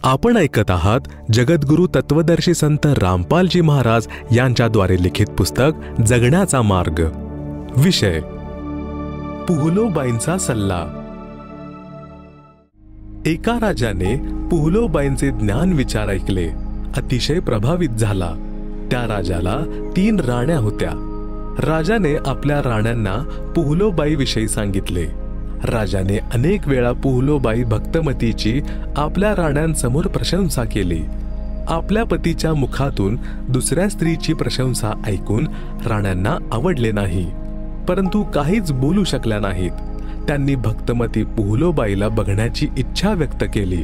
आपण ऐकत आहात जगद्गुरु तत्वदर्शी संत रामपालजी महाराज यांच्याद्वारे लिखित पुस्तक जगण्याचा मार्ग। विषय पुहलोबाईंचा सल्ला। एका राजाने पुहलोबाईंचे ज्ञान विचार ऐकले, अतिशय प्रभावित झाला। त्या राजाला 3 राण्या होत्या। राजाने आपल्या राण्यांना पुहलोबाई विषयी सांगितले। राजाने अनेक वेळा पुहलोबाई भक्तमतीची आपल्या राण्यांसमोर प्रशंसा केली। आपल्या पतीच्या मुखातून दुसऱ्या स्त्रीची प्रशंसा ऐकून राण्यांना आवडले नाही, परंतु काहीच बोलू शकल्या नाहीत। त्यांनी भक्तमती पुहलोबाईला बघण्याची इच्छा व्यक्त केली।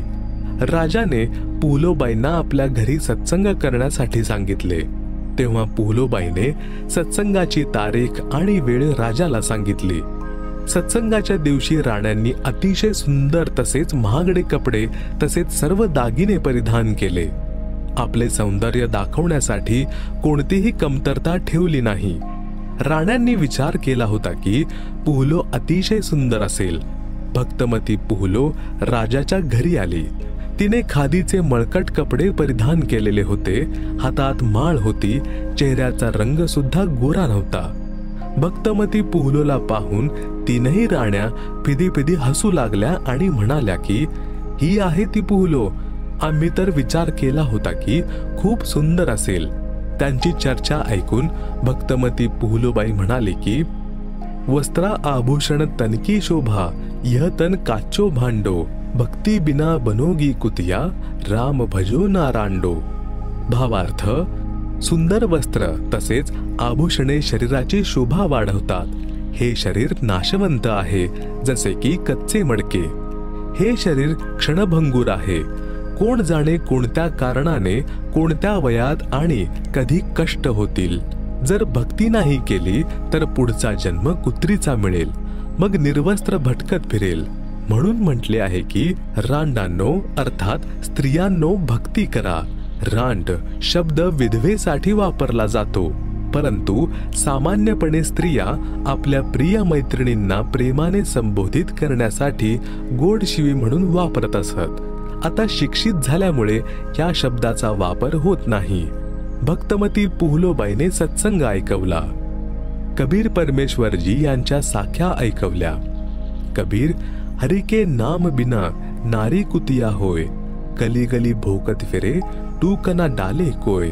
राजाने पुहलोबाईंना आपल्या घरी सत्संग करण्यासाठी सांगितले। तेव्हा पुहलोबाईने सत्संगाची तारीख आणि वेळ राजाला सांगितली। सत्संगाच्या दिवशी राण्यांनी अतिशय सुंदर तसेच महागडे कपडे तसेच सर्व दागिने परिधान केले। आपले सौंदर्य दाखवण्यासाठी कोणतीही कमतरता ठेवली नाही। राण्यांनी विचार केला होता की पुहलो अतिशय सुंदर असेल। भक्तमती पुहलो राजाच्या घरी आली। तिने खादीचे मळकट कपडे परिधान केलेले होते, हातात माळ होती, चेहऱ्याचा रंग सुद्धा गोरा नव्हता। भक्तमती पुहलोला पाहून 3ही राण्या फिदी फिदी हसू लागल्या आणि म्हणाल्या की ही आहे ती पुहलो, आम्ही तर विचार केला होता की खूप सुंदर असेल। त्यांची चर्चा ऐकून भक्तमती पुहलोबाई म्हणाली की वस्त्रा आभूषण तन की शोभा, यह तन काचो भांडो, भक्ती बिना बनोगी कुतिया, राम भजो ना रांडो। भावार्थ, सुंदर वस्त्र तसेच आभूषणे शरीराची शोभा वाढवतात। हे शरीर नाशवंत आहे, जसे की कच्चे मडके। हे शरीर क्षणभंगूर आहे। कोण जाणे कोणत्या कारणाने कोणत्या वयात आणि कधी कष्ट होतील। जर भक्ती नाही केली तर पुढचा जन्म कुत्रीचा मिळेल, मग निर्वस्त्र भटकत फिरेल। म्हणून म्हटले आहे की रांडांनो अर्थात स्त्रियांनो भक्ती करा। रांड शब्द विधवेसाठी वापरला जातो, परंतु सामान्यपणे स्त्रिया आपल्या प्रिय मैत्रिणींना प्रेमाने संबोधित करण्यासाठी गोड शिवी म्हणून वापरत असत। आता शिक्षित झाल्यामुळे या शब्दाचा वापर होत नाही। भक्तमती पुहलोबाईने सत्संग ऐकवला। कबीर परमेश्वरजी यांच्या साख्या ऐकवल्या। कबीर, हरि के नाम बिना नारी कुतिया होय, गली गली भोकत फिरे टूक ना डाले कोय।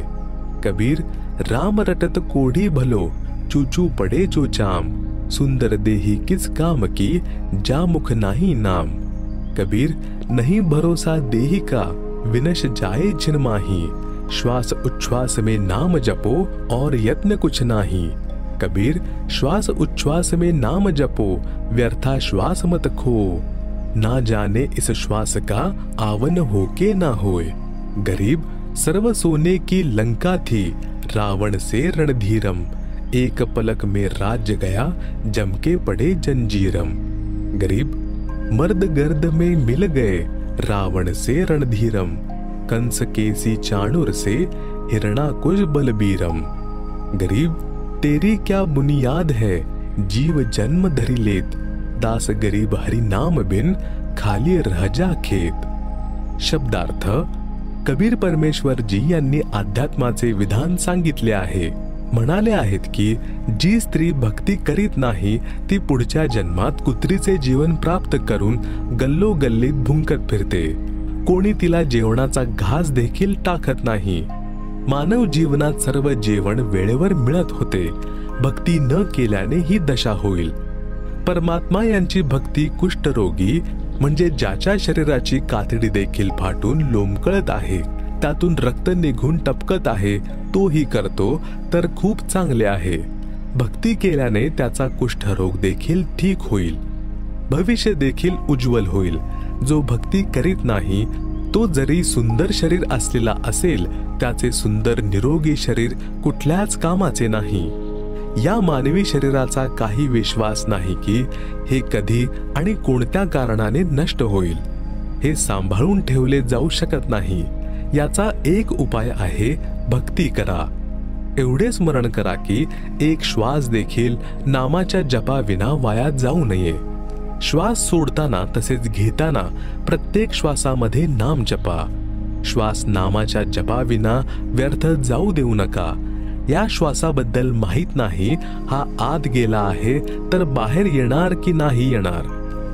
कबीर, राम रटत कोढ़ी भलो, चूचू पड़े जो चाम, सुंदर देही किस काम की, जा मुख नाही नाम। कबीर, नहीं भरोसा देही का, विनश जाए जिन माही, श्वास उच्छ्वास में नाम जपो और यत्न कुछ नाही। कबीर, श्वास उच्छ्वास में नाम जपो, व्यर्था श्वास मत खो, ना जाने इस श्वास का आवन हो के ना होए। गरीब, सर्व सोने की लंका थी, रावण से रणधीरम, एक पलक में राज्य गया, जम के पड़े जंजीरम। गरीब, मर्द गर्द में मिल गए, रावण से रणधीरम, कंस केसी चाणूर से, हिरणाकुश बलबीरम। गरीब, तेरी क्या बुनियाद है, जीव जन्म धरी लेत, दास गरीब हरि नाम बिन, खाली रह जा खेत। शब्दार्थ, कबीर परमेश्वरजी यांनी अध्यात्माचे विधान सांगितले आहे। म्हणाले आहेत की जी स्त्री भक्ती करीत नाही ती पुढच्या जन्मात कुत्रीचे जीवन प्राप्त करून गल्लोगल्लीत भुंकत फिरते। कोणी तिला जेवणाचा घास देखील टाकत नाही। मानव जीवनात सर्व जेवण वेळेवर मिळत होते, भक्ती न केल्याने ही दशा होईल। परमात्मा यांची भक्ती कुष्ठरोगी म्हणजे ज्याच्या शरीराची कातडी देखील फाटून लोंबकळत आहे, त्यातून रक्त निघून टपकत आहे, तोही करतो तर खूप चांगले आहे। भक्ती केल्याने त्याचा कुष्ठरोग देखील ठीक होईल, भविष्य देखील उज्ज्वल होईल। जो भक्ती करीत नाही तो जरी सुंदर शरीर असलेला असेल, त्याचे सुंदर निरोगी शरीर कुठल्याच कामाचे नाही। या मानवी शरीराचा काही विश्वास नाही की हे कधी आणि कोणत्या कारणाने नष्ट होईल। हे सांभाळून ठेवले जाऊ शकत नाही। याचा एक उपाय आहे, भक्ती करा। एवढे स्मरण करा की एक श्वास देखील नामाच्या जपाविना वाया जाऊ नये। श्वास सोडताना तसेच घेताना प्रत्येक श्वासामध्ये नाम जपा। श्वास नामाच्या जपाविना व्यर्थ जाऊ देऊ नका. या श्वासाबद्दल माहित नाही हा आत गेला आहे तर बाहेर येणार की नाही येणार,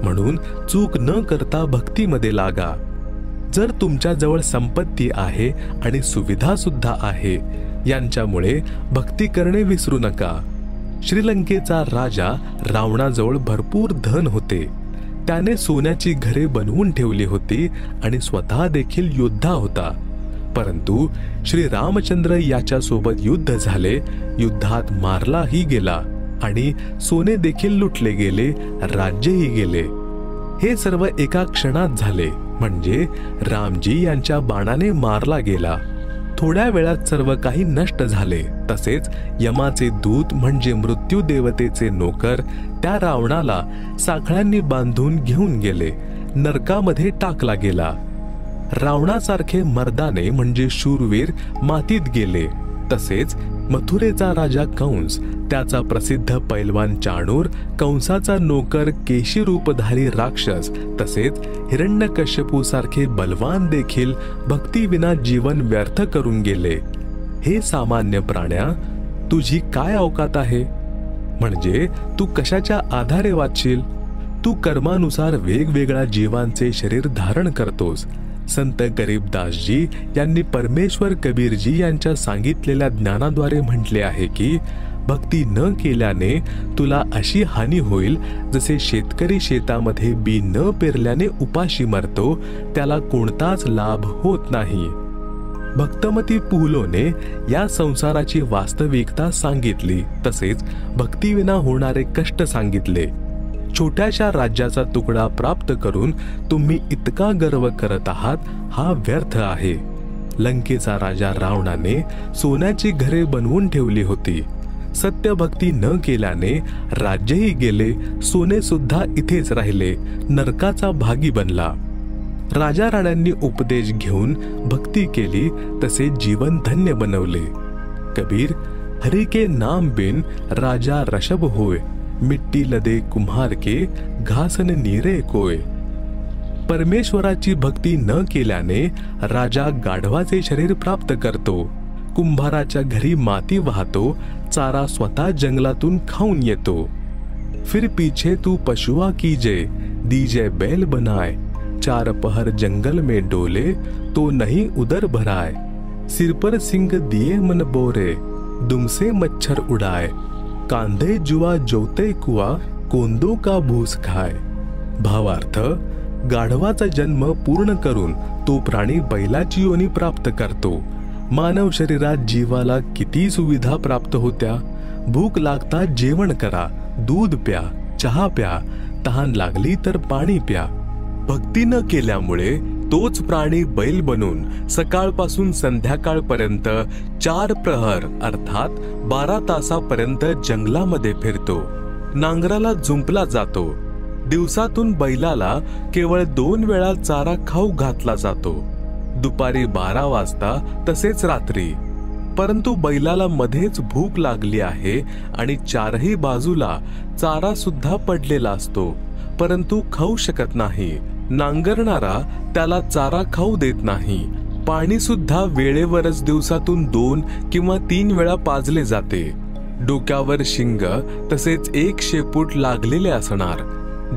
म्हणून चूक न करता भक्तीमध्ये लागा. जर तुमच्याजवळ संपत्ती आहे आणि सुविधा सुद्धा आहे, यांच्यामुळे भक्ती करणे विसरू नका. श्रीलंकेचा राजा रावणाजवळ भरपूर धन होते. त्याने सोन्याची घरे बनवून ठेवली होती आणि स्वतः देखील योद्धा होता. परंतु श्री रामचंद्र याच्या सोबत युद्ध झाले. युद्धात मारलाही गेला आणि सोने देखील लुटले गेले, राज्यही गेले. हे सर्व एका क्षणात झाले, म्हणजे रामजी यांच्या बाणाने मारला गेला. थोड्या वेळात सर्व काही नष्ट झाले. तसेच यमाचे दूत म्हणजे मृत्यू देवतेचे नोकर त्या रावणाला साखळ्यांनी बांधून घेऊन गेले, नरकामध्ये टाकला गेला. रावणासारखे मर्दाने म्हणजे शूरवीर मातीत गेले. तसेच मथुरेचा राजा कंस, त्याचा प्रसिद्ध पैलवान चाणूर, कंसाचा नोकर केशी रूपधारी राक्षस, तसेच हिरण्यकश्यपू सारखे बलवान देखील भक्तीविना जीवन व्यर्थ करून गेले. हे सामान्य प्राण्या, तुझी काय अवकात आहे? म्हणजे तू कशाच्या आधारे वाचशील? तू कर्मानुसार वेगवेगळ्या जीवांचे शरीर धारण करतोस. संत गरीबदासजी यांनी परमेश्वर कबीरजी यांच्या सांगितलेल्या ज्ञानाद्वारे म्हटले आहे की भक्ती न केल्याने तुला अशी हानी होईल जसे शेतकरी शेतामध्ये बी न पेरल्याने उपाशी मरतो, त्याला कोणताच लाभ होत नाही. भक्तमती पुहलोने या संसाराची वास्तविकता सांगितली. तसेच भक्तीविना होणारे कष्ट सांगितले. छोट्याशा राज्याचा तुकडा प्राप्त करून तुम्ही इतका गर्व करत आहात, हा व्यर्थ आहे. लंकेचा राजा रावणाने सोन्याची घरे बनवून ठेवली होती. सत्य भक्ती न केल्याने राज्यही गेले, सोने सुद्धा इथेच राहिले, नरकाचा भागी बनला. राजा राण्यांनी उपदेश घेऊन भक्ती केली, तसे जीवन धन्य बनवले. कबीर, हरि के नाम बिन राजा रशब होय, मिट्टी लदे कुम्हार के घासन नीरे कोय. परमेश्वराची भक्ती न केल्याने राजा गाढवाचे शरीर प्राप्त करतो, कुंभाराच्या घरी माती वाहतो, चारा स्वतः जंगलातून खाऊन येतो. फिर पीछे तू पशुआ कीजे, दीजे बैल बनाए, चार पहर जंगल में डोले, तो नहीं उदर भराए. सिर पर सिंग दिए मन बोरे, दुम से मच्छर उड़ाए, कांधे जुआ जोते कुआ, कोंदो का भूस खाय. भावार्थ, गाढवाचा जन्म पूर्ण करून तो प्राणी बैलाची योनी प्राप्त करतो. मानव शरीरात जीवाला किती सुविधा प्राप्त होत्या. भूक लागता जेवण करा, दूध प्या, चहा प्या, तहान लागली तर पाणी प्या. भक्ती न केल्यामुळे तोच प्राणी बैल बनून सकाळपासून संध्याकाळपर्यंत 4 प्रहर अर्थात 12 तासापर्यंत जंगलामध्ये फिरतो. नांगराला जुंपला जातो. दिवसातून बैलाला केवळ 2 वेळा चारा खाऊ घातला जातो, दुपारी 12 वाजता तसेच रात्री. परंतु बैलाला मध्येच भूक लागली आहे आणि चारही बाजूला चारा सुद्धा पडलेला असतो, परंतु खाऊ शकत नाही. नांगरणारा त्याला चारा खाऊ देत नाही. पाणी सुद्धा वेळेवरच दिवसातून 2 किंवा 3 वेळा पाजले जाते. डोक्यावर शिंग तसेच 1 शेपूट लागलेले असणार.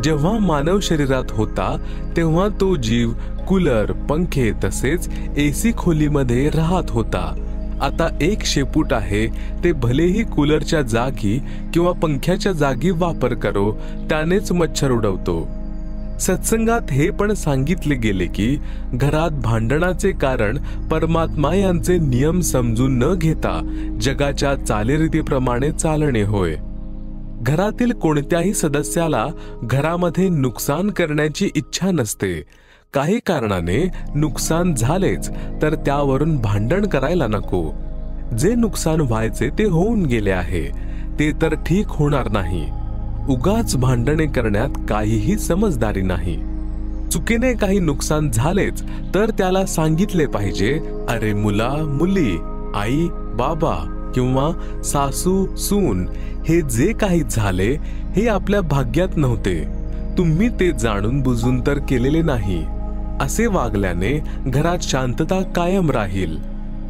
जेव्हा मानव शरीरात होता तेव्हा तो जीव कूलर, पंखे तसेच एसी खोलीमध्ये राहत होता. आता 1 शेपूट आहे, ते भलेही कूलरच्या जागी किंवा पंख्याच्या जागी वापर करो, त्यानेच मच्छर उडवतो. सत्संगात हे पण सांगितले गेले की घरात भांडणाचे कारण परमात्मा यांचे नियम समजून न घेता जगाच्या चालीरीतीप्रमाणे चालणे होय. घरातील कोणत्याही सदस्याला घरामध्ये नुकसान करण्याची इच्छा नसते. काही कारणाने नुकसान झालेच तर त्यावरून भांडण करायला नको. जे नुकसान व्हायचे ते होऊन गेले आहे, ते तर ठीक होणार नाही. उगाच भांडणे करण्यात काहीही समजदारी नाही. चुकीने काही नुकसान झालेच तर त्याला सांगितले पाहिजे, अरे मुला मुली, आई बाबा किंवा सासू सून, हे जे काही झाले हे आपल्या भाग्यात नव्हते. तुम्ही ते जाणून बुजून तर केलेले नाही. असे वागल्याने घरात शांतता कायम राहील.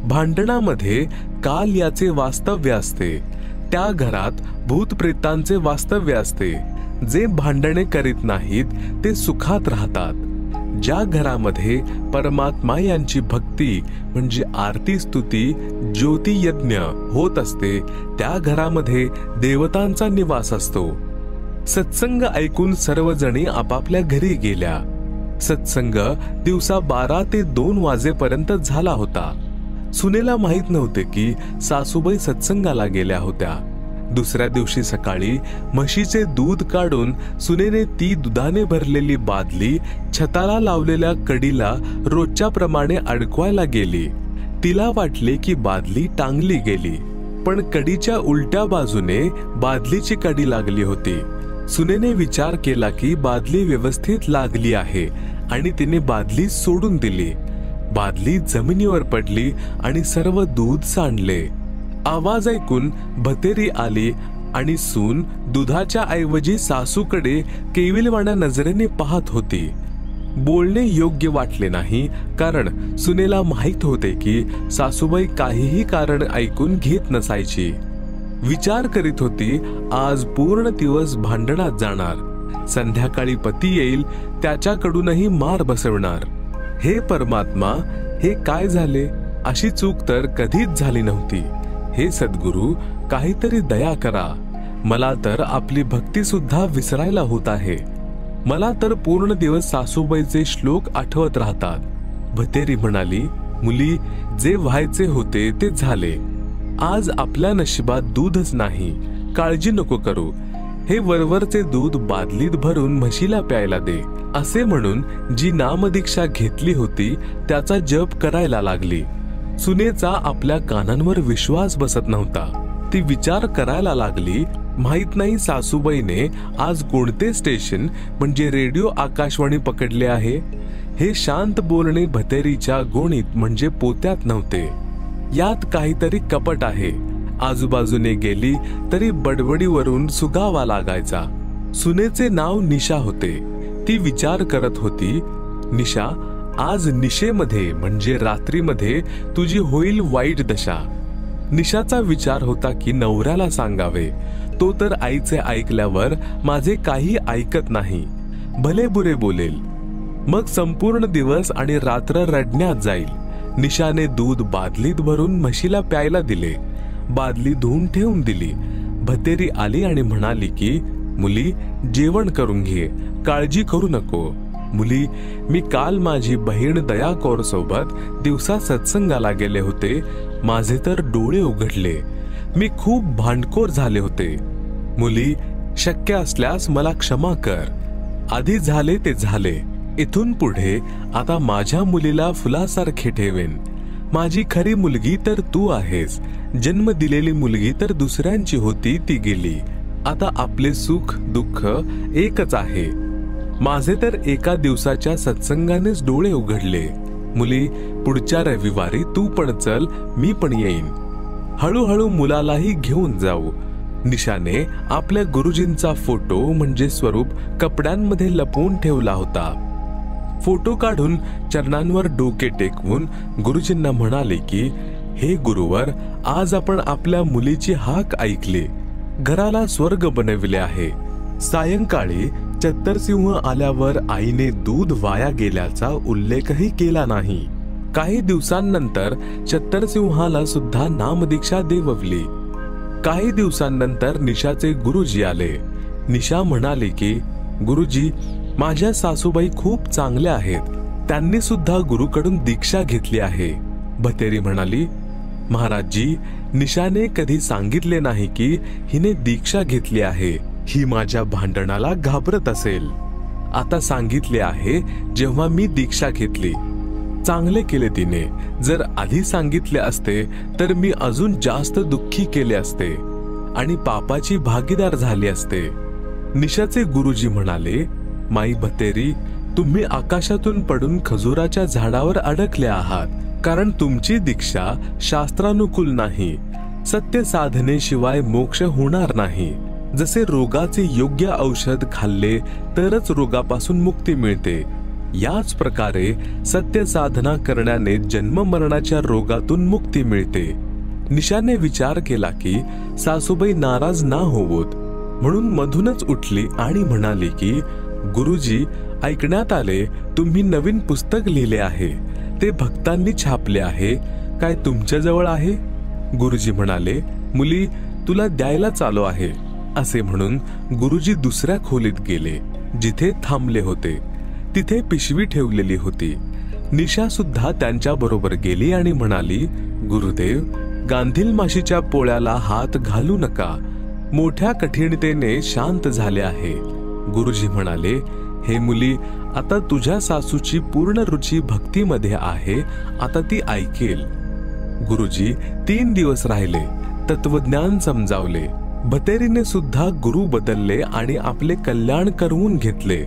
भांडणामध्ये काल याचे वास्तव्य असते. त्या घरात भूतप्रेतांचे वास्तव्य असते. जे भांडणे करीत नाहीत ते सुखात राहतात. ज्या घरामध्ये परमात्मा यांची भक्ती म्हणजे आरती स्तुती ज्योती यज्ञ होत असते त्या घरामध्ये देवतांचा निवास असतो. सत्संग ऐकून सर्वजणी आपापल्या घरी गेल्या. सत्संग दिवसा 12 ते 2 वाजेपर्यंत झाला होता. सुनेला माहित नव्हते की सासूबाई सत्संगाला गेल्या होत्या. दुसऱ्या दिवशी सकाळी म्हशीचे दूध काढून सुनेने ती दुधाने भरलेली बादली छताला लावलेल्या कडीला रोजच्या प्रमाणे अडकवायला गेली. तिला वाटले की बादली टांगली गेली, पण कडीच्या उलट्या बाजूने बादलीची कडी लागली होती. सुनेने विचार केला की बादली व्यवस्थित लागली आहे आणि तिने बादली सोडून दिली. बादली जमिनीवर पडली आणि सर्व दूध सांडले. आवाज ऐकून भतेरी आली आणि सून दुधाच्या ऐवजी सासूकडे केविलवाण्या नजरेने पाहत होती. बोलणे योग्य वाटले नाही, कारण सुनेला माहित होते की सासूबाई काहीही कारण ऐकून घेत नसायची. विचार करीत होती, आज पूर्ण दिवस भांडणात जाणार. संध्याकाळी पती येईल, त्याच्याकडूनही मार बसवणार. हे परमात्मा, हे काय झाले? अशी चूक तर कधीच झाली नव्हती. हे सद्गुरु, काहीतरी दया करा. मला तर आपली भक्ती सुद्धा विसरायला होत आहे. मला तर पूर्ण दिवस सासूबाईचे श्लोक आठवत राहतात. भतेरी म्हणाली, मुली, जे व्हायचे होते ते झाले. आज आपल्या नशिबात दूधच नाही. काळजी नको करू. हे वरवरचे दूध बादलीत भरून म्हशीला प्यायला दे. असे म्हणून जी नामदीक्षा घेतली होती त्याचा जप करायला लागली. सुनेचा आपल्या कानांवर विश्वास बसत नव्हता. ती विचार करायला लागली, माहित नाही सासूबाईने आज कोणते स्टेशन म्हणजे रेडिओ आकाशवाणी पकडले आहे. हे शांत बोलणे भतेरीच्या गोणीत म्हणजे पोत्यात नव्हते. यात काहीतरी कपट आहे. आजूबाजूने गेली तरी बडबडीवरून सुगावा लागायचा. सुनेचे नाव निशा होते. ती विचार करत होती, निशा, आज निशेमध्ये म्हणजे रात्रीमध्ये तुझी होईल वाईट दशा. निशाचा विचार होता की नवऱ्याला सांगावे. तो तर आईचे ऐकल्यावर माझे काही ऐकत नाही, भले बुरे बोलेल. मग संपूर्ण दिवस आणि रात्र रडण्यात जाईल. निशाने दूध बादलीत भरून म्हशीला प्यायला दिले. बादली धुवून ठेवून दिली. भतेरी आली आणि म्हणाली की, मुली, जेवण करून घे, काळजी करू नको. मुली, मी काल माझी बहीण दया कौर सोबत दिवसा सत्संगाला गेले होते. माझे तर डोळे उघडले. मी खूप भांडखोर झाले होते. मुली, शक्य असल्यास मला क्षमा कर. आधी झाले ते झाले. इथून पुढे आता माझ्या मुलीला फुलासारखे ठेवेन. माझी खरी मुलगी तर तू आहेस. जन्म दिलेली मुलगी तर दुसऱ्यांची होती, ती गेली. आता आपले सुख दुःख एकच आहे. माझे तर एका दिवसाच्या सत्संगानेच डोळे उघडले. मुली, पुढच्या रविवारी तू पण चल, मी पण येईन. हळूहळू मुलालाही घेऊन जाऊ. निशाने आपल्या गुरुजींचा फोटो म्हणजे स्वरूप कपड्यांमध्ये लपवून ठेवला होता. फोटो काढून चरणांवर डोके टेकवून गुरुजींना म्हणाले की, हे गुरुवर, आज आपण आपल्या मुलीची हाक ऐकली. घराला स्वर्ग बनविले आहे. सायंकाळी चत्तरसिंह आल्यावर आईने दूध वाया गेल्याचा उल्लेखही केला नाही. काही दिवसांनंतर चत्तरसिंहाला सुद्धा नामदीक्षा देववली. काही दिवसांनंतर निशाचे गुरुजी आले. निशा म्हणाले की, गुरुजी, माझ्या सासूबाई खूप चांगल्या आहेत. त्यांनी सुद्धा गुरुकडून दीक्षा घेतली आहे. भतेरी म्हणाली, महाराजजी, निशाने कधी सांगितले नाही की हिने दीक्षा घेतली आहे. ही माझ्या भांडणाला घाबरत असेल. आता सांगितले आहे जेव्हा मी दीक्षा घेतली. चांगले केले तिने. जर आधी सांगितले असते तर मी अजून जास्त दुःखी केले असते आणि पापाची भागीदार झाली असते. निशाचे गुरुजी म्हणाले, माई भतेरी, तुम्ही आकाशातून पडून खजुराच्या झाडावर अडकले आहात, कारण तुमची दीक्षा शास्त्रानुकूल नाही. सत्य साधनेशिवाय मोक्ष होणार नाही. जसे रोगाचे योग्य औषध खाल्ले तरच रोगापासून मुक्ती मिळते, याच प्रकारे सत्य साधना करण्याने जन्ममरणाच्या रोगातून मुक्ती मिळते. निशाने विचार केला की सासूबाई नाराज ना होवोत, म्हणून मधूनच उठली आणि म्हणाली की गुरुजी, ऐकण्यात आले तुम्ही नवीन पुस्तक लिहिले आहे, ते भक्तांनी छापले आहे, काय तुमच्याजवळ आहे? गुरुजी म्हणाले, मुली, तुला द्यायलाच आलो आहे. असे म्हणून गुरुजी दुसऱ्या खोलीत गेले, जिथे थांबले होते. तिथे पिशवी ठेवलेली होती. निशा सुद्धा त्यांच्या बरोबर गेली आणि म्हणाली, गुरुदेव, गांधील माशीच्या पोळ्याला हात घालू नका, मोठ्या कठीणतेने शांत झाले आहे. गुरुजी म्हणाले, हे मुली, आता तुझ्या सासूची पूर्ण रुची भक्तीमध्ये आहे, आता ती ऐकेल. गुरुजी 3 दिवस राहिले, तत्वज्ञान समजावले. भतेरीने सुद्धा गुरु बदलले आणि आपले कल्याण करवून घेतले.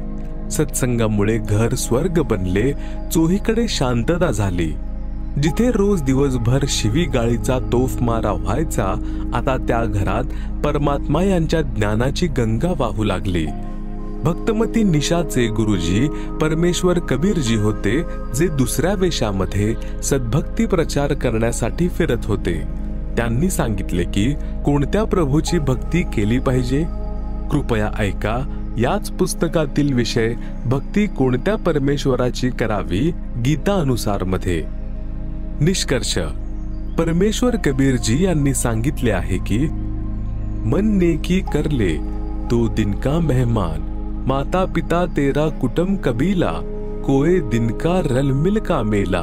सत्संगामुळे घर स्वर्ग बनले, चोहीकडे शांतता झाली. जिथे रोज दिवसभर शिवीगाळीचा तोफमारा व्हायचा, आता त्या घरात परमात्मा यांच्या ज्ञानाची गंगा वाहू लागली. भक्तमती निशाचे गुरुजी परमेश्वर कबीरजी होते, जे दुसऱ्या वेशामध्ये सद्भक्ती प्रचार करण्यासाठी फिरत होते. त्यांनी सांगितले की कोणत्या प्रभूची भक्ती केली पाहिजे. कृपया ऐका, याच पुस्तकातील विषय भक्ती कोणत्या परमेश्वराची करावी गीतानुसार मध्ये. निष्कर्ष, परमेश्वर कबीरजी यांनी सांगितले आहे की मन नेकी कर ले तो दिन का मेहमान, माता पिता तेरा कुटुंब कबीला, कोई दिन का रल मिल का मेला,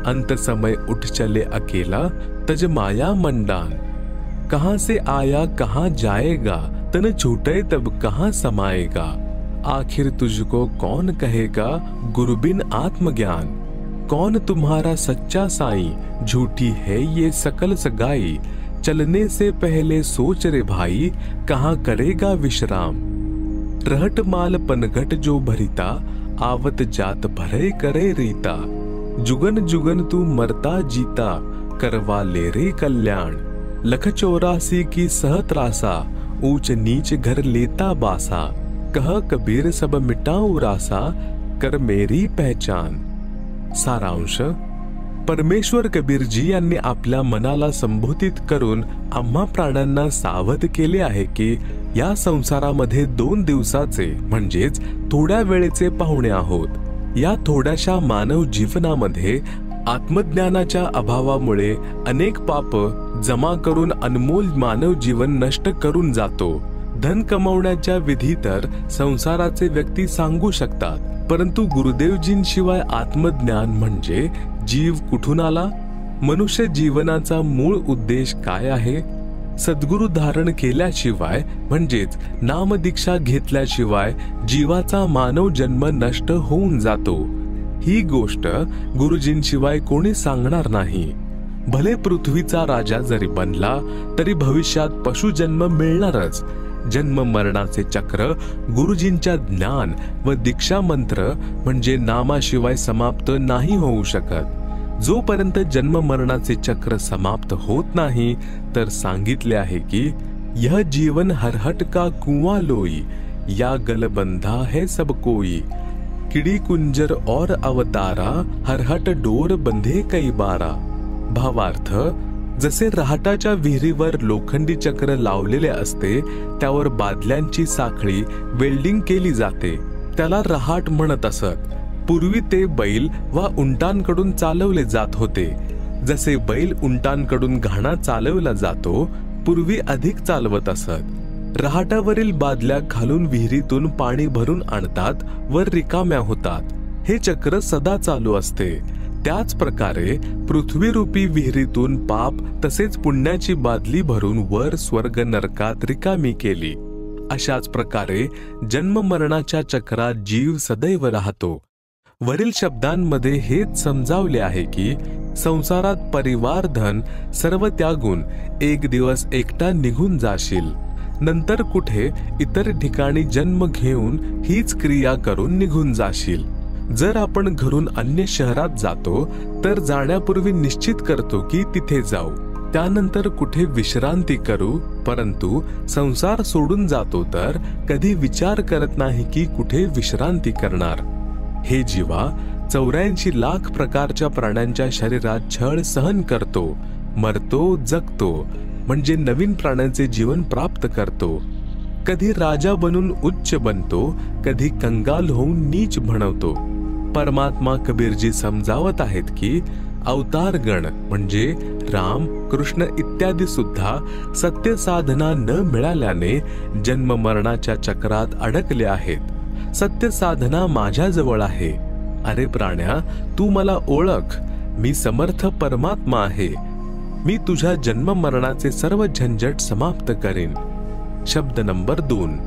अंत समय उठ चले अकेला, तज माया मंडान, कहां से आया कहां जाएगा, तन छूटे तब कहां समाएगा, आखिर तुझको कौन कहेगा गुरु बिन आत्मज्ञान, कौन तुम्हारा सच्चा साई, झूठी है ये सकल सगाई, चलने से पहले सोच रे भाई, कहां करेगा विश्राम, रहट माल पनघट जो भरिता, आवत जात भरे करे रीता, जुगन जुगन तू मरता जीता, करवा ले रे कल्याण, लख 84 की सहत्रासा, ऊंच नीच घर लेता बासा, कह कबीर सब मिटाऊ रासा, कर मेरी पहचान. सारांश, परमेश्वर कबीरजी यांनी आपल्या मनाला संबोधित करून आम्हा प्राण्यांना सावध केले आहे की या संसारामध्ये 2 दिवसाचे म्हणजेच थोड्या वेळेचे पाहुणे आहोत. या थोड्याशा मानव जीवनामध्ये आत्मज्ञानाच्या अभावामुळे अनेक पाप जमा करून अनमोल मानव जीवन नष्ट करून जातो. धन कमावण्याच्या विधी तर संसाराचे व्यक्ती सांगू शकतात, परंतु गुरुदेवजींशिवाय आत्मज्ञान म्हणजे जीव कुठून आला? मनुष्य जीवनाचा मूळ उद्देश काय आहे? सद्गुरु धारण केल्याशिवाय म्हणजेच नामदीक्षा घेतल्याशिवाय जीवाचा मानव जन्म नष्ट होऊन जातो. ही गोष्ट गुरुजींशिवाय कोणी सांगणार नाही. भले पृथ्वीचा राजा जरी बनला तरी भविष्यात पशुजन्म मिळणारच. जन्म मरणाचे चक्र गुरुजींच्या ज्ञान व दीक्षा मंत्र म्हणजे नामाशिवाय समाप्त नाही होऊ शकत. जोपर्यंत जन्म मरणाचे चक्र समाप्त होत नाही तर सांगितले आहे की यह जीवन हरहट का कुआं लोई, या गलबंधा है सब कोई, किडी कुंजर और अवतारा, हरहट डोर बंधे कई बारा. भावार्थ, जसे रहाटाच्या विहिरीवर लोखंडी चक्र लावलेले असते, त्यावर बादल्यांची साखळी वेल्डिंग केली जाते, त्याला रहाट म्हणत असत. पूर्वी ते बैल वा उंटांकडून चालवले जात होते. जसे बैल उंटांकडून घाणा चालवला जातो, पूर्वी अधिक चालवत असत. रहाटावरील बादल्या खालून विहिरीतून पाणी भरून आणतात व रिकाम्या होतात. हे चक्र सदा चालू असते. त्याच प्रकारे पृथ्वीरूपी विहिरीतून पाप तसेच पुण्याची बादली भरून वर स्वर्ग नरकात रिकामी केली. अशाच प्रकारे जन्म मरणाच्या चक्रात जीव सदैव राहतो. वरील शब्दांमध्ये हेच समजावले आहे की संसारात परिवार धन सर्व त्यागून एक दिवस एकटा निघून जाशील. नंतर कुठे इतर ठिकाणी जन्म घेऊन हीच क्रिया करून निघून जाशील. जर आपण घरून अन्य शहरात जातो तर जाण्यापूर्वी निश्चित करतो की तिथे जाऊ, त्यानंतर कुठे विश्रांती करू, परंतु संसार सोडून जातो तर कधी विचार करत नाही की कुठे विश्रांती करणार. हे जीवा, 84 लाख प्रकारच्या प्राण्यांच्या शरीरात छळ सहन करतो, मरतो, जगतो, म्हणजे नवीन प्राण्यांचे जीवन प्राप्त करतो. कधी राजा बनून उच्च बनतो, कधी कंगाल होऊन नीच बनवतो. परमात्मा कबीरजी समजावत आहेत की अवतारगण म्हणजे राम, कृष्ण इत्यादी सुद्धा सत्य साधना न मिळाल्याने जन्म मरणाच्या चक्रात अडकले आहेत. सत्य साधना माझ्याजवळ आहे. अरे प्राण्या, तू मला ओळख. मी समर्थ परमात्मा आहे. मी तुझ्या जन्म मरणाचे सर्व झंझट समाप्त करेन. शब्द नंबर 2.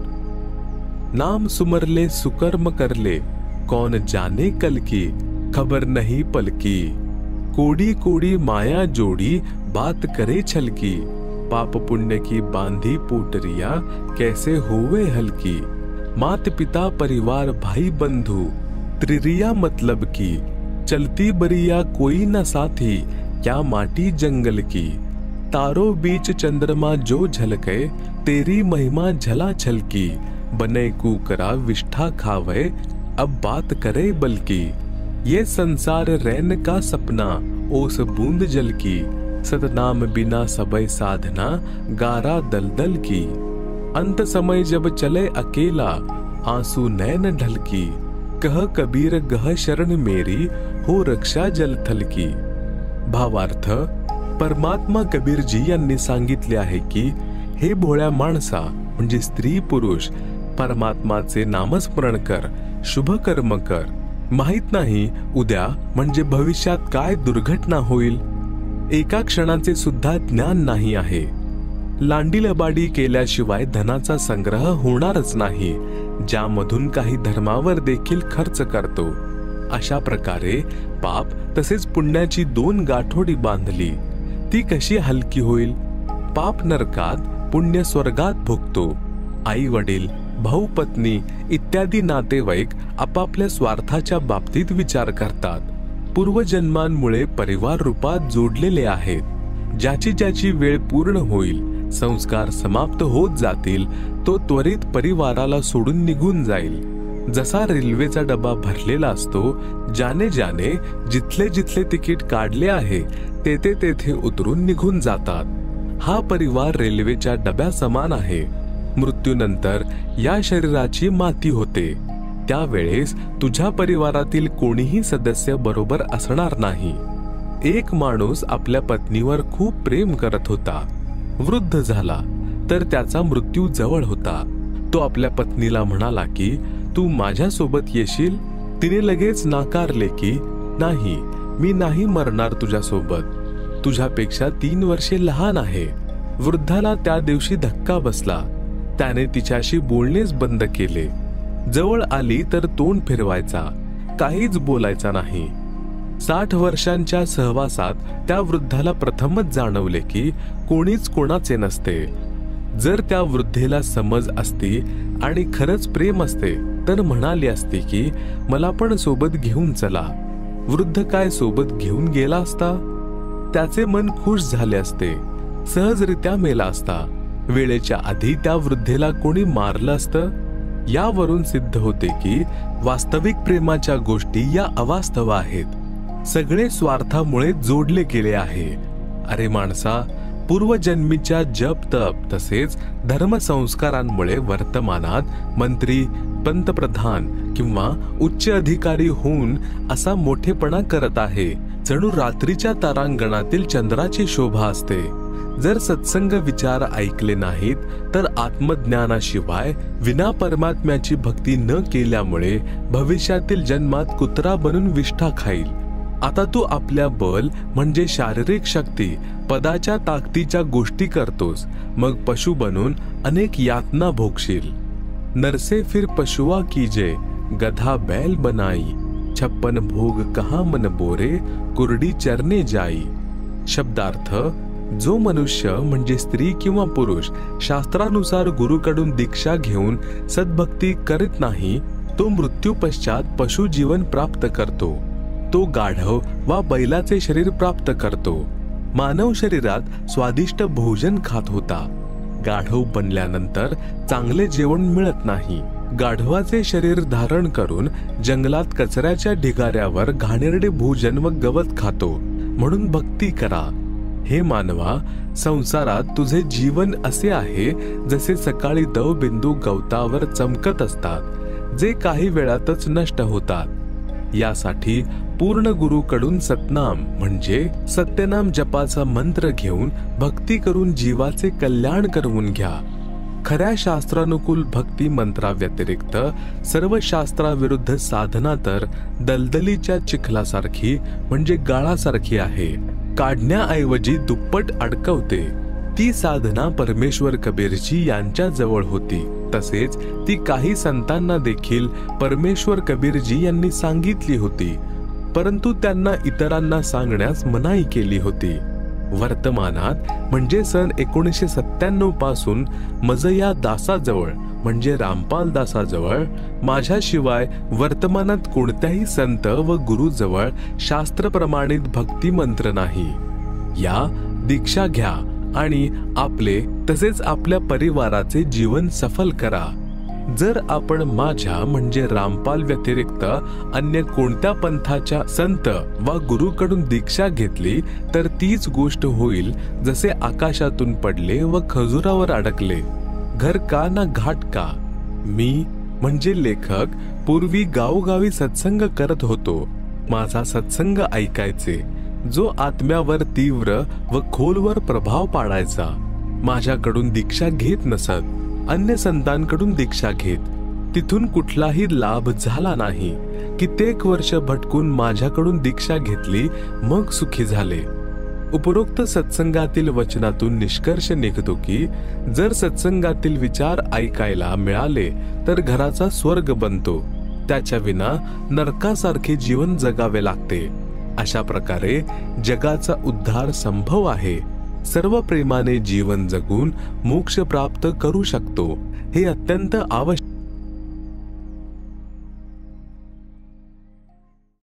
नाम सुमरले सुकर्म करले, कौन जाने कल की, खबर नहीं पल की. कोडी कोडी माया जोड़ी, बात करे छल की. पाप पुण्य की बांधी पोटरिया, कैसे होवे हल्की. मात पिता परिवार भाई बंधु, त्रिरिया मतलब की. चलती बरिया कोई न साथी, क्या माटी जंगल की. तारों बीच चंद्रमा जो झलके, तेरी महिमा झला छलकी. बने कुकरा विष्ठा खावे, अब बात करे बल्कि. ये संसार रैन का सपना, ओस बूंद जल की. सतनाम बिना सबय साधना, गारा दलदल की. अंत समय जब चले अकेला, आंसू नैन ढलकी. कह कबीर गह शरण मेरी, हो रक्षा जल थल की. भावार्थ, परमात्मा कबीरजी यांनी सांगितले आहे की हे भोळ्या माणसा म्हणजे स्त्री पुरुष, परमात्माचे नामस्मरण कर, शुभ कर्म कर. माहित नाही उद्या म्हणजे भविष्यात काय दुर्घटना होईल. एका क्षणाचे सुद्धा ज्ञान नाही आहे. लांडीलबाडी केल्याशिवाय धनाचा संग्रह होणारच नाही, ज्यामधून काही धर्मावर देखील खर्च करतो. अशा प्रकारे पाप तसेच पुण्याची 2 गाठोडी बांधली, ती कशी हलकी होईल. पाप नरकात, पुण्य स्वर्गात भोगतो. आई वडील, भाऊ पत्नी इत्यादी नातेवाईक आपापल्या स्वार्थाच्या बाबतीत विचार करतात. पूर्वजन्मांमुळे परिवार रूपात जोडलेले आहेत. ज्याची ज्याची वेळ पूर्ण होईल, संस्कार समाप्त होत जातील, तो त्वरित परिवाराला सोडून निघून जाईल. जसा रेल्वेचा डबा भरलेला असतो, ज्याने ज्याने जिथले जिथले तिकीट काढले आहे तेथे तेथे उतरून निघून जातात. हा परिवार रेल्वेच्या डब्या समान आहे. मृत्यूनंतर या शरीराची माती होते. त्यावेळेस तुझ्या परिवारातील कोणीही सदस्य बरोबर असणार नाही. एक माणूस आपल्या पत्नीवर खूप प्रेम करत होता. वृद्ध झाला तर त्याचा मृत्यू जवळ होता. तो आपल्या पत्नीला म्हणाला की तू माझ्या सोबत येशील. तिने लगेच नाकारले की नाही, मी नाही मरणार तुझ्यासोबत. तुझ्यापेक्षा 3 वर्षे लहान आहे. वृद्धाला त्या दिवशी धक्का बसला. त्याने तिच्याशी बोलणेच बंद केले. जवळ आली तर तोंड फिरवायचा, काहीच बोलायचा नाही. 60 वर्षांच्या सहवासात त्या वृद्धाला प्रथमच जाणवले की कोणीच कोणाचे नसते. जर त्या वृद्धेला समज असती आणि खरंच प्रेम असते तर म्हणाली असती की मला पण सोबत घेऊन चला. वृद्ध काय सोबत घेऊन गेला असता? त्याचे मन खुश झाले असते, सहजरित्या मेला असता. वेळेच्या आधी त्या वृद्धेला कोणी मारलं असतं. यावरून सिद्ध होते की वास्तविक प्रेमाच्या गोष्टी या अवास्तव आहेत. सगळे स्वार्थामुळे जोडले गेले आहे. अरे माणसा, पूर्वजन्मीच्या जप तप तसेच धर्मसंस्कारांमुळे वर्तमानात मंत्री, पंतप्रधान किंवा उच्च अधिकारी होऊन असा मोठेपणा करत आहे, जणू रात्रीच्या तारांगणातील चंद्राची शोभा असते. जर सत्संग विचार ऐकले नाहीत तर आत्मज्ञानाशिवाय विना परमात्म्याची भक्ती न केल्यामुळे भविष्यातील जन्मात कुत्रा बनून विष्ठा खाईल. आता तू आपल्या बल म्हणजे शारीरिक शक्ती, पदाच्या ताकदीच्या गोष्टी करतोस, मग पशु बनून अनेक यातना भोगशील. नरसे फिर पशुआ कीजे, गधा बैल बनाई. 56 भोग कहाँ मन बोरे, कुरडी चरने जाई. शब्दार्थ, जो मनुष्य म्हणजे स्त्री किंवा पुरुष शास्त्रानुसार गुरुकडून दीक्षा घेऊन सद्भक्ती करत नाही, तो मृत्यू पश्चात पशु जीवन प्राप्त करतो. तो गाढव वा बैलाचे शरीर प्राप्त करतो. मानव शरीरात स्वादिष्ट भोजन खात होता. गाढव बनल्यानंतर चांगले जेवण मिळत नाही, गाढवाचे शरीर धारण करून जंगलात कचऱ्याच्या ढिगाऱ्यावर घाणेरडे भोजन व गवत खातो, म्हणून भक्ती करा. हे मानवा, संसारात तुझे जीवन असे आहे जसे सकाळी दवबिंदू गवतावर चमकत असतात, जे काही वेळातच नष्ट होतात. यासाठी पूर्ण गुरुकडून सतनाम म्हणजे सत्यनाम जपाचा मंत्र घेऊन भक्ती करून जीवाचे कल्याण करवून घ्या. खऱ्या शास्त्रानुकूल भक्ती मंत्राव्यतिरिक्त सर्व शास्त्राविरुद्ध साधना तर दलदलीच्या चिखलासारखी म्हणजे गाळासारखी आहे, काढण्याऐवजी दुप्पट अडकवते. ती साधना परमेश्वर कबीरजी यांच्या जवळ होती. तसेच ती काही संतांना देखील परमेश्वर कबीरजी यांनी सांगितली होती, परंतु त्यांना इतरांना सांगण्यास मनाई केली होती. वर्तमानात म्हणजे सन 1997 पासून मजया दासाजवळ म्हणजे रामपाल दासाजवळ माझ्याशिवाय वर्तमानात कोणत्याही संत व गुरुजवळ शास्त्रप्रमाणित भक्ती मंत्र नाही. या दीक्षा घ्या आणि आपले तसेच आपल्या परिवाराचे जीवन सफल करा. जर आपण माझ्या म्हणजे रामपाल व्यतिरिक्त अन्य कोणत्या पंथाच्या संत वा गुरुकडून दीक्षा घेतली तर तीच गोष्ट होईल जसे आकाशातून पडले व खजुरावर अडकले. घर का ना घाट का. मी म्हणजे लेखक पूर्वी गावोगावी सत्संग करत होतो. माझा सत्संग ऐकायचे, जो आत्म्यावर तीव्र व खोलवर प्रभाव पाडायचा. माझ्याकडून दीक्षा घेत नसत, अन्य संतांकडून दीक्षा घेत. तिथून कुठलाही लाभ झाला नाही. कित्येक वर्ष भटकून माझ्याकडून दीक्षा घेतली, मग सुखी झाले. उपरोक्त सत्संगातील वचनातून निष्कर्ष निघतो की जर सत्संगातील विचार ऐकायला मिळाले तर घराचा स्वर्ग बनतो, त्याच्या विना नरकासारखे जीवन जगावे लागते. अशा प्रकारे जगाचा उद्धार संभव आहे. सर्व प्रेमाने जीवन जगून मोक्ष प्राप्त करू शकतो. हे अत्यंत आवश्यक